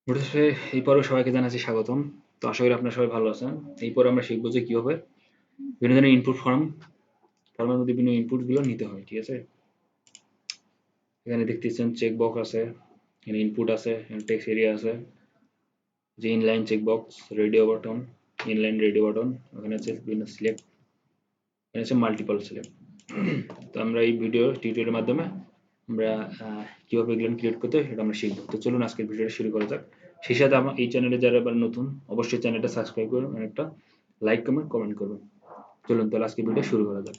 বুঝে এই পর্বে সবাইকে জানাচ্ছি স্বাগতম। তো আশা করি আপনারা সবাই ভালো আছেন। এই পরে আমরা শিখবো যে কিভাবে বিভিন্ন ধরনের ইনপুট ফর্মের মধ্যে বিভিন্ন ইনপুট গুলো নিতে হয়। ঠিক আছে, এখানে দেখতেছেন চেক বক্স আছে, এখানে ইনপুট আছে, টেক্সট এরিয়া আছে, যে inline check box, radio button, inline radio button, ওখানে আছে বিভিন্ন সিলেক্ট, এখানে আছে মাল্টিপল সিলেক্ট। তো আমরা এই ভিডিও টিউটোরিয়ালের মাধ্যমে আমরা কিভাবে এগুলো ক্রিয়েট করতে হয় সেটা আমরা শিখবো। তো চলুন আজকের ভিডিওটা শুরু করা যাক। সেই সাথে আমার এই চ্যানেলে যারা এবার নতুন, অবশ্যই চ্যানেলটা সাবস্ক্রাইব করবেন, একটা লাইক কমেন্ট করবেন। চলুন তাহলে আজকে ভিডিও শুরু করা যাক।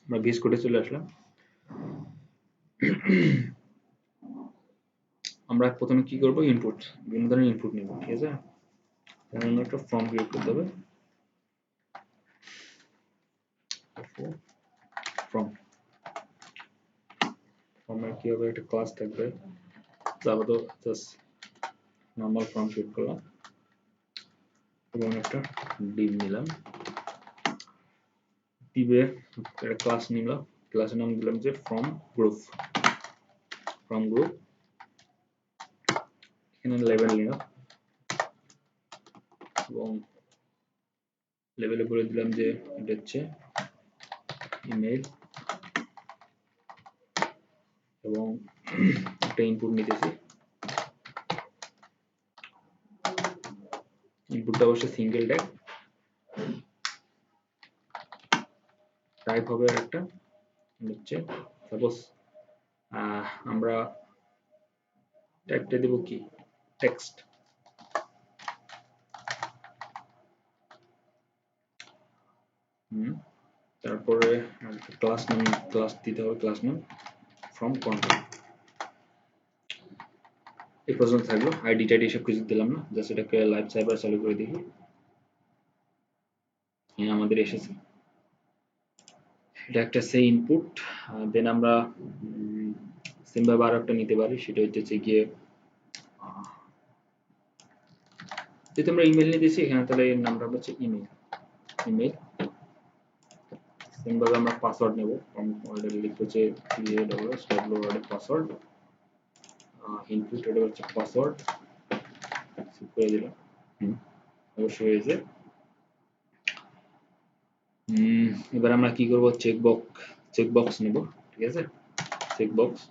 আমরা ভিএস কোডে চলে আসলাম। আমরা প্রথমে কি করব, ইনপুট, বিভিন্ন ধরনের ইনপুট নেব। ঠিক আছে, তাহলে একটা ফর্ম ক্রিয়েট করতে হবে। ফর্ম ফর্মের কি হবে, একটা ক্লাস থাকবে, তারপর তো জাস্ট নর্মাল ফর্ম ক্রিয়েট করলাম এবং একটা ডিভ নিলাম। ডিভে একটা ক্লাস নিলাম, ক্লাসের নাম দিলাম যে গ্রুপ ফর্ম গ্রুপ। এখানে লেভেল নিলাম এবং লেভেলে বলে দিলাম যে এটা হচ্ছে ইমেল এবং একটা ইনপুট নিতেছি। ইনপুটটা অবশ্যই সিঙ্গেল ট্যাগ, টাইপ হবে একটা হচ্ছে সাপোজ আমরা ট্যাগটা দেব কি, টেক্সট। তারপরে ক্লাস দিতে হবে, ক্লাস নেম ফ্রম কন্ট্রোল। এই পর্যন্ত থাকলো, আইডি টাইডি সব কিছু দিলাম না, জাস্ট এটাকে লাইভ সার্ভার চালু করে দেখি। হ্যাঁ, আমাদের এসেছে। এটা একটা সেই ইনপুট। দেন আমরা সেম ভাবে আরো একটা নিতে পারি, সেটা হচ্ছে গিয়ে যেহেতু আমরা ইমেল নিয়ে দিয়েছি এখানে, তাহলে এর নামটা হচ্ছে ইমেল। ইমেল সেম ভাবে আমরা পাসওয়ার্ড নেব, লিখবো যে পাসওয়ার্ড, ইনপুট এটা হচ্ছে পাসওয়ার্ড, সেভ করে দিলাম। অবশ্যই হয়েছে। এবার আমরা কি করব, চেকবক্স নেব। ঠিক আছে, চেকবক্স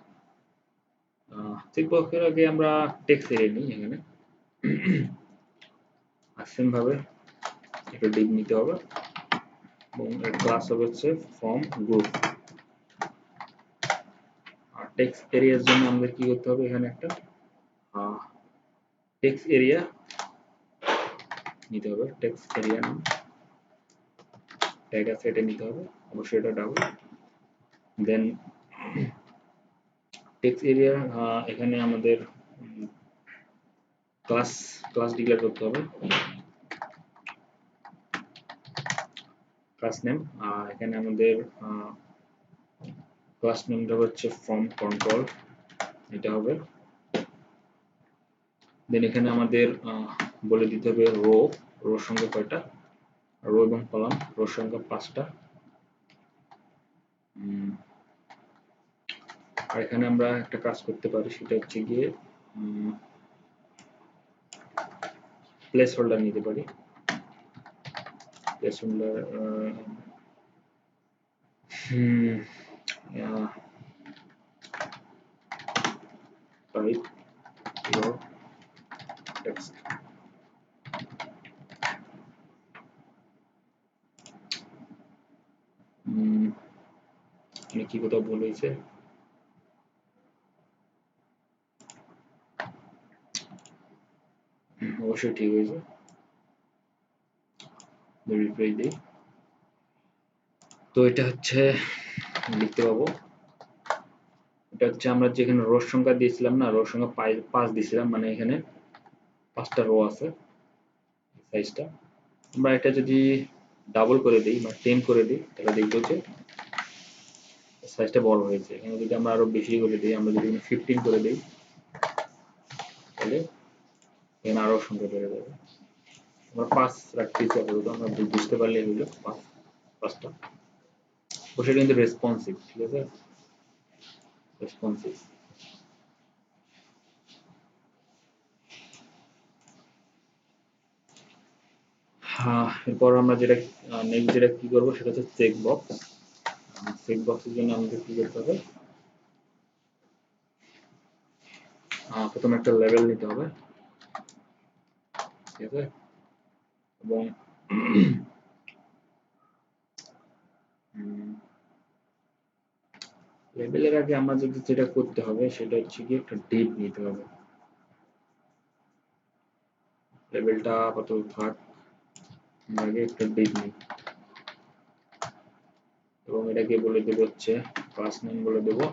চেকবক্সের আগে আমরা টেক্সট এরিয়া নিই এখানে। আর সেম ভাবে একটা ডিভ নিতে হবে এবং এর ক্লাস হবে হচ্ছে ফর্ম গ্রুপ। আর টেক্সট এরিয়ার জন্য আমাদের কি করতে হবে, এখানে একটা টেক্সট এরিয়া নিতে হবে। টেক্সট এরিয়া নাম ট্যাগ আছে, এটা নিতে হবে অবশ্যই, এটা ডাবল। দেন টেক্সট এরিয়া এখানে আমাদের ক্লাস ডিক্লেয়ার করতে হবে। ক্লাস নেম এখানে আমাদের ক্লাস নেমটা হচ্ছে ফর্ম কন্ট্রোল, এটা হবে। দেন এখানে আমাদের বলে দিতে হবে রোর সংখ্যা কয়টা, রো এবং কলাম রোর সংখ্যা 5টা। আর এখানে আমরা একটা কাজ করতে পারি, সেটা হচ্ছে গিয়ে প্লেস হোল্ডার নিতে পারি। Place holder type your text। কি কোথাও ভুল হয়েছে, অবশ্যই ঠিক হয়েছে। রিপ্লাই দিই, তো এটা হচ্ছে লিখতে পাবো। এটা হচ্ছে আমরা যেখানে রোর সংখ্যা দিয়েছিলাম না, রোর সংখ্যা 5 দিয়েছিলাম, মানে এখানে 5টা রো আছে সাইজটা। আমরা এটা যদি ডাবল করে দিই বা 10 করে দিই, তাহলে দেখবো যে সাইজটা বড় হয়েছে। এখানে যদি আমরা আরো বেশি করে দিই, আমরা যদি 15 করে দিই, তাহলে এখানে আরো সংখ্যা বেড়ে যাবে। আমরা 5 রাখতেছি আপাতত, আমরা বুঝতে পারলে হইলো 5টা। সেটা কিন্তু রেসপন্সিভ। ঠিক আছে, রেসপন্সিভ। এরপর আমরা যেটা নেক্সট যেটা কি করবো সেটা হচ্ছে চেক বক্স। চেক বক্সের জন্য আমাদের কি করতে হবে, প্রথমে একটা লেভেল নিতে হবে, ঠিক আছে, এবং লেভেলের আগে আমরা যদি যেটা করতে হবে সেটা হচ্ছে কি একটা ডিপ নিতে হবে। লেভেলটা কত থাক, আগে একটা ডিপ নিই এবং এটাকে বলে দেবো হচ্ছে ক্লাস নেম বলে দেবো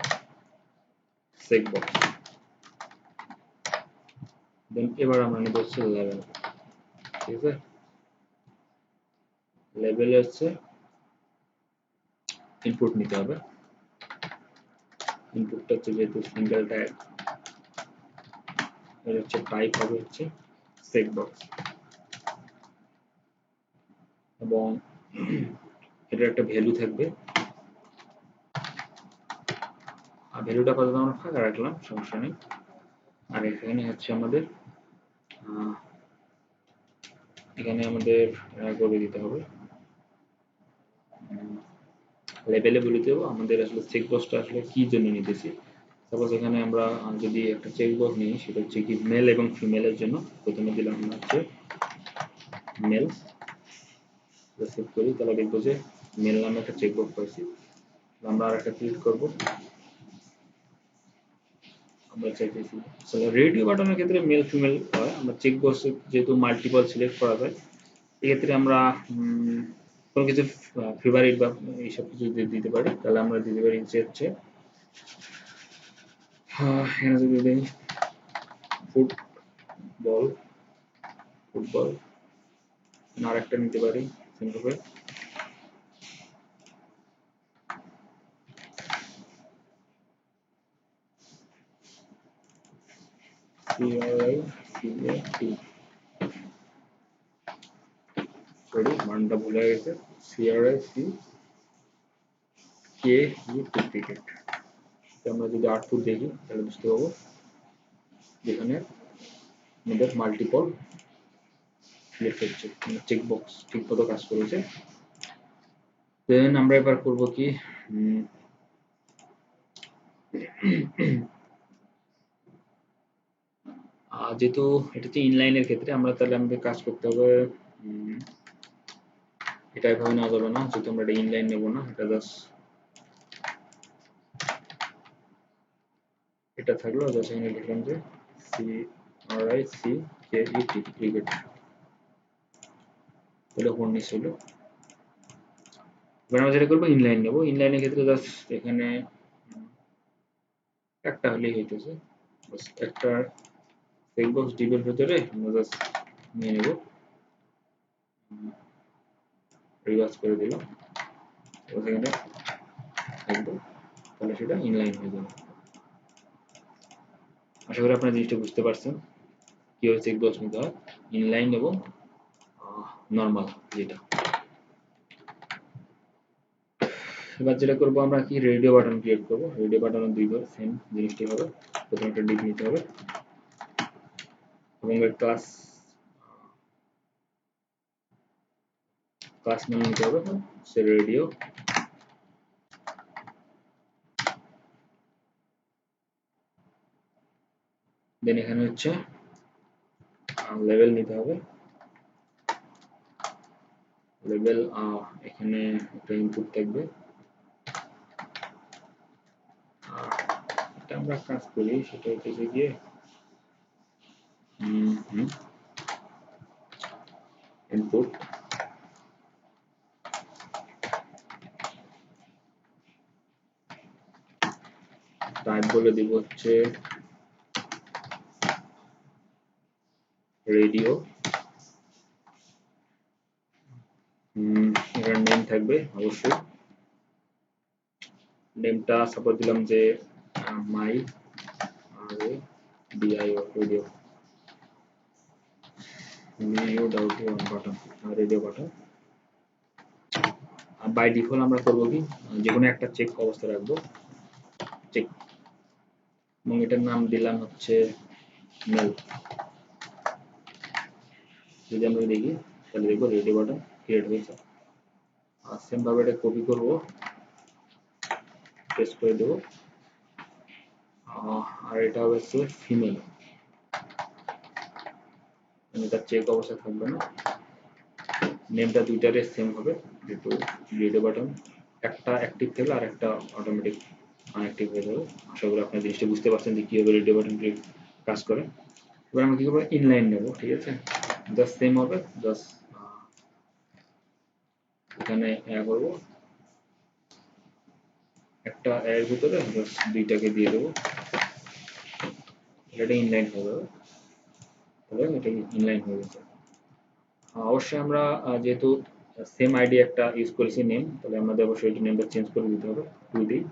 চেক বক্স। দেন এবার আমরা নেব হচ্ছে লেভেল, ঠিক আছে। লেভেলে হচ্ছে ইনপুট নিতে হবে, ইনপুটটা হচ্ছে যেহেতু সিঙ্গেল ট্যাগ, এর হচ্ছে টাইপ হবে হচ্ছে চেক বক্স এবং এটার একটা ভ্যালু থাকবে, আর ভ্যালুটা আপাতত আমরা ফাঁকা রাখলাম, সমস্যা নেই। আর এখানে হচ্ছে আমাদের এখানে আমাদের করে দিতে হবে লেভেলে বলে দেবো আমাদের আসলে চেক বক্সটা আসলে কি জন্য নিতেছি। সাপোজ এখানে আমরা যদি একটা চেক বক্স নিই সেটা হচ্ছে কি মেল এবং ফিমেলের জন্য, প্রথমে দিলাম আমরা হচ্ছে মেল, সেভ করি তাহলে দেখবো যে মেল নামে একটা চেক বক্স পাইছি। আমরা আর একটা ক্লিক করবো, আমরা চাইতেছি আসলে রেডিও বাটনের ক্ষেত্রে মেল ফিমেল হয়, আমরা চেক বক্সে যেহেতু মাল্টিপল সিলেক্ট করা যায় এক্ষেত্রে আমরা কোনো কিছু ফেভারিট বা এইসব কিছু যদি দিতে পারি তাহলে আমরা দিতে পারি যে হচ্ছে এখানে যদি দিই ফুটবল, ফুটবল আর একটা নিতে পারি সিম্পল সরি মানটা ভুলে গেছে, CRIC কে ক্রিকেট। আমরা যদি আউটপুট দেখি তাহলে বুঝতে পারবো যেখানে আমাদের মাল্টিপল সিলেক্ট হচ্ছে, চেক বক্স ঠিক মতো কাজ করেছে। দেন আমরা এবার করব কি যেহেতু এটা হচ্ছে ইনলাইনের ক্ষেত্রে আমরা তাহলে আমাদের কাজ করতে হবে, এটা এভাবে নেওয়া যাবে না যেহেতু আমরা এটা ইনলাইন নেব না, এটা জাস্ট এটা থাকলো, জাস্ট এখানে লিখলাম যে CRICKET ক্রিকেট, এটা কোন নিচ হলো। এবার আমরা যেটা করবো ইনলাইন নেব, ইনলাইনের ক্ষেত্রে জাস্ট এখানে একটা হলেই হইতেছে, বাস একটা চেক বক্স ডিপের ভিতরে আমরা জাস্ট নিয়ে নেব, রিভার্স করে দিলাম, সেখানে থাকবে, তাহলে সেটা ইনলাইন হয়ে যাবে। আশা করি আপনারা জিনিসটা বুঝতে পারছেন কিভাবে চেক বক্স নিতে হয়, ইনলাইন এবং নর্মাল যেটা। এবার যেটা করবো আমরা কি রেডিও বাটন ক্রিয়েট করবো, রেডিও বাটনের দুইবার সেম জিনিসটি হবে, প্রথমে একটা ডিপ নিতে হবে এবং এর ক্লাস নাম নিতে হবে সে রেডিও, দেন এখানে হচ্ছে লেভেল নিতে হবে, লেভেল এখানে একটা ইনপুট থাকবে, এটা আমরা কাজ করি সেটা হচ্ছে গিয়ে ইনপুট টাইপ বলে দিব হচ্ছে রেডিও, এখানে নেম থাকবে অবশ্যই, নেমটা সাপোজ দিলাম যে my RADIO radio, button radio button. By default আমরা করবো কি যেকোনো একটা চেক অবস্থা রাখবো, চেক, এবং এটার নাম দিলাম হচ্ছে মেল। যদি আমরা দেখি তাহলে দেখবো রেডিও বাটন ক্রিয়েট হয়েছে। আর সেম ভাবে এটা কপি করব, পেস্ট করে দেবো। আর এটা হচ্ছে ফিমেল, এটা চেক অবস্থা থাকবে না, নেমটা দুইটারে সেম হবে, যেহেতু রেডিও বাটন একটা অ্যাক্টিভ থাকলে আর একটা অটোমেটিক আনঅ্যাক্টিভ হয়ে যাবে। আশা করি আপনার জিনিসটা বুঝতে পারছেন যে কীভাবে রেডিও বাটন কাজ করে। এবার আমরা কী করবো, ইনলাইন নেবো, ঠিক আছে, জাস্ট সেম হবে, জাস্ট এখানে করবো একটা এর ভিতরে জাস্ট দুইটাকে দিয়ে দেবো, এটা ইনলাইন হয়ে যাবে, তাহলে এটা ইনলাইন হয়ে গেছে। অবশ্যই আমরা যেহেতু সেম আইডি একটা ইউজ করেছি নেম, তাহলে আমাদের অবশ্যই এটি নেমটা চেঞ্জ করে দিতে হবে, টু দিই,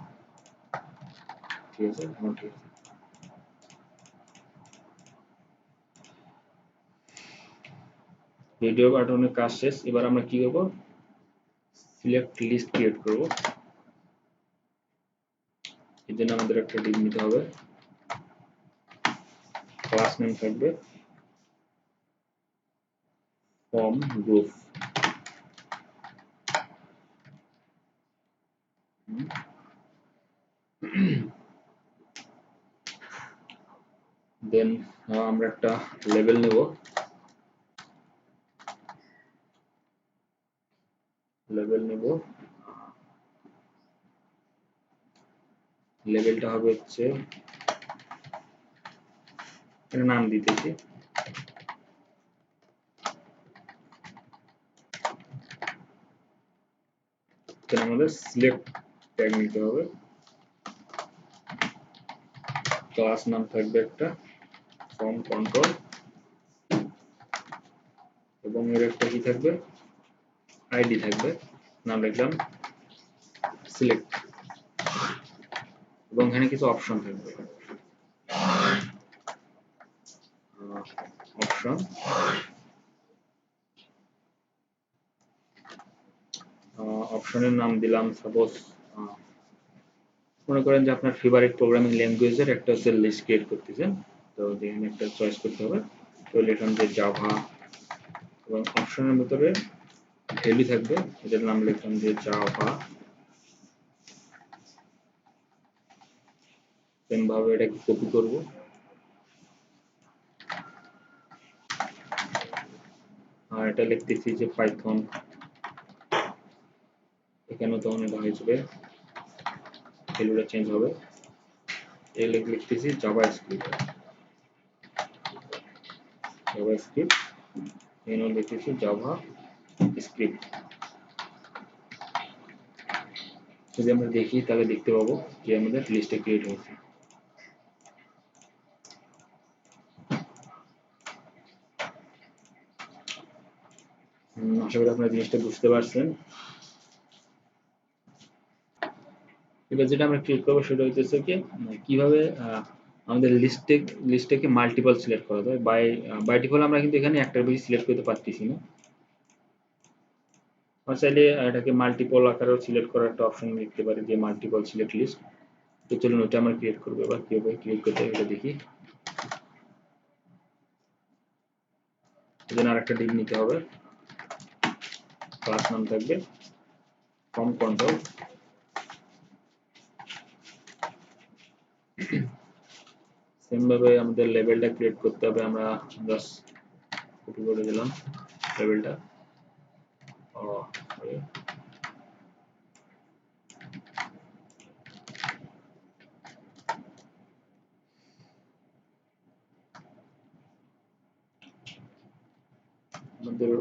ঠিক আছে, এখন ঠিক আছে। ভিডিও বাটনের কাজ শেষ। এবার আমরা কি করব, সিলেক্ট লিস্ট ক্রিয়েট করব। এর জন্য আমাদের একটা ডিভ নিতে হবে, ক্লাস নেম থাকবে ফর্ম গ্রুপ, দেন আমরা একটা লেবেল নেব, লেবেলটা হবে হচ্ছে, এর নাম দিতেছি, আমাদের সিলেক্ট ট্যাগ নিতে হবে, ক্লাস নাম থাকবে একটা ফর্ম কন্ট্রোল, এবং এর একটা কি থাকবে, আইডি থাকবে, নাম লিখলাম সিলেক্ট, এবং এখানে কিছু অপশন থাকবে, অপশন অপশনের নাম দিলাম সাপোজ, মনে করেন যে আপনার ফেভারিট প্রোগ্রামিং ল্যাঙ্গুয়েজের একটা হচ্ছে লিস্ট ক্রিয়েট করতেছেন, তো এখানে একটা চয়েস করতে হবে, তো লিখলাম যে জাভা, এবং অপশনের ভিতরে ভ্যালু থাকবে, এটার নাম লিখলাম যে জাভা, সেম ভাবে এটাকে কপি করব, আর এটা লিখতেছি যে পাইথন, এখানেও তখন এটা হয়ে যাবে, ভ্যালুটা চেঞ্জ হবে, এই লিখতেছি জাভাস্ক্রিপ্ট, এখানেও লিখতেছি জাভা স্ক্রিপ্ট। যদি আমরা দেখি তাহলে দেখতে পাবো যে আমাদের লিস্টে ক্রিয়েট হয়েছে। আশা করি আপনারা জিনিসটা বুঝতে পারছেন। এবার যেটা আমরা ক্রিয়েট করবো সেটা হচ্ছে কি, কিভাবে আমাদের লিস্টটাকে মাল্টিপল সিলেক্ট করা যায়। বাই ডিফল্ট আমরা কিন্তু এখানে একটার বেশি সিলেক্ট করতে পারতেছি না, আমরা চাইলে এটাকে মাল্টিপল আকারেও সিলেক্ট করার একটা অপশন দেখতে পারি, যে মাল্টিপল সিলেক্ট লিস্ট। তো চলুন ওটা আমরা ক্রিয়েট করবো। এবার কিভাবে ক্রিয়েট করতে হয় এটা দেখি। এজন্য আরেকটা ডিভ নিতে হবে, ক্লাস নাম থাকবে ফর্ম কন্ট্রোল, সেম ভাবে আমাদের লেভেলটা ক্রিয়েট করতে হবে, আমরা জাস্ট কপি করে দিলাম লেভেলটা, আমাদের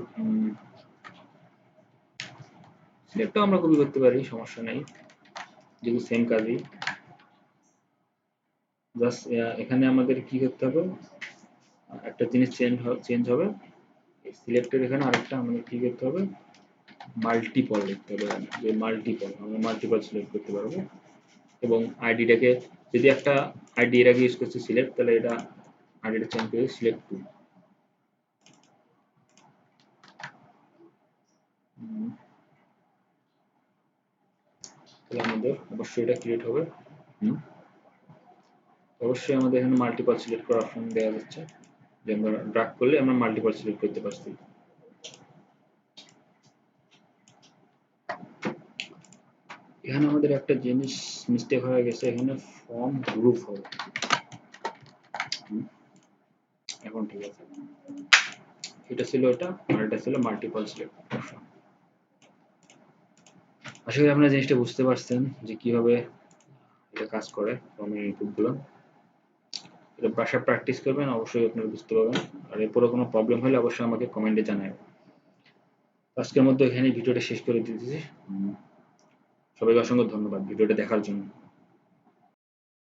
সিলেক্টটাও আমরা কপি করতে পারি, সমস্যা নেই, যেহেতু সেম কাজই। জাস্ট এখানে আমাদের কি করতে হবে, একটা জিনিস চেঞ্জ হবে, সিলেক্টের এখানে আরেকটা আমাদের কি করতে হবে, মাল্টিপল লিখতে হবে, যে মাল্টিপল আমরা মাল্টিপল সিলেক্ট করতে পারবো, এবং আইডিটাকে যদি একটা আইডি এর আগে ইউজ করছি সিলেক্ট, তাহলে এটা আইডিটা চেঞ্জ করে সিলেক্ট টু, তাহলে আমাদের অবশ্যই এটা ক্রিয়েট হবে। অবশ্যই আমাদের এখানে মাল্টিপল সিলেক্ট করার অপশন দেওয়া যাচ্ছে, যে আমরা ড্রাগ করলে আমরা মাল্টিপল সিলেক্ট করতে পারছি। এখানে আমাদের একটা জিনিস মিস্টেক হয়ে গেছে, এখানে ফর্ম গ্রুপ হবে। এখন ঠিক আছে, এটা ছিল এটা, আর এটা ছিল মাল্টিপল সিলেক্ট অপশন। আশা করি আপনারা জিনিসটা বুঝতে পারছেন যে কিভাবে এটা কাজ করে ফর্মের ইনপুটগুলো। এটা বাসায় প্র্যাকটিস করবেন, অবশ্যই আপনারা বুঝতে পারবেন। আর এরপরে কোনো প্রবলেম হলে অবশ্যই আমাকে কমেন্টে জানাবেন। আজকের মধ্যে এখানে ভিডিওটা শেষ করে দিতেছি। সবাইকে অসংখ্য ধন্যবাদ ভিডিওটা দেখার জন্য।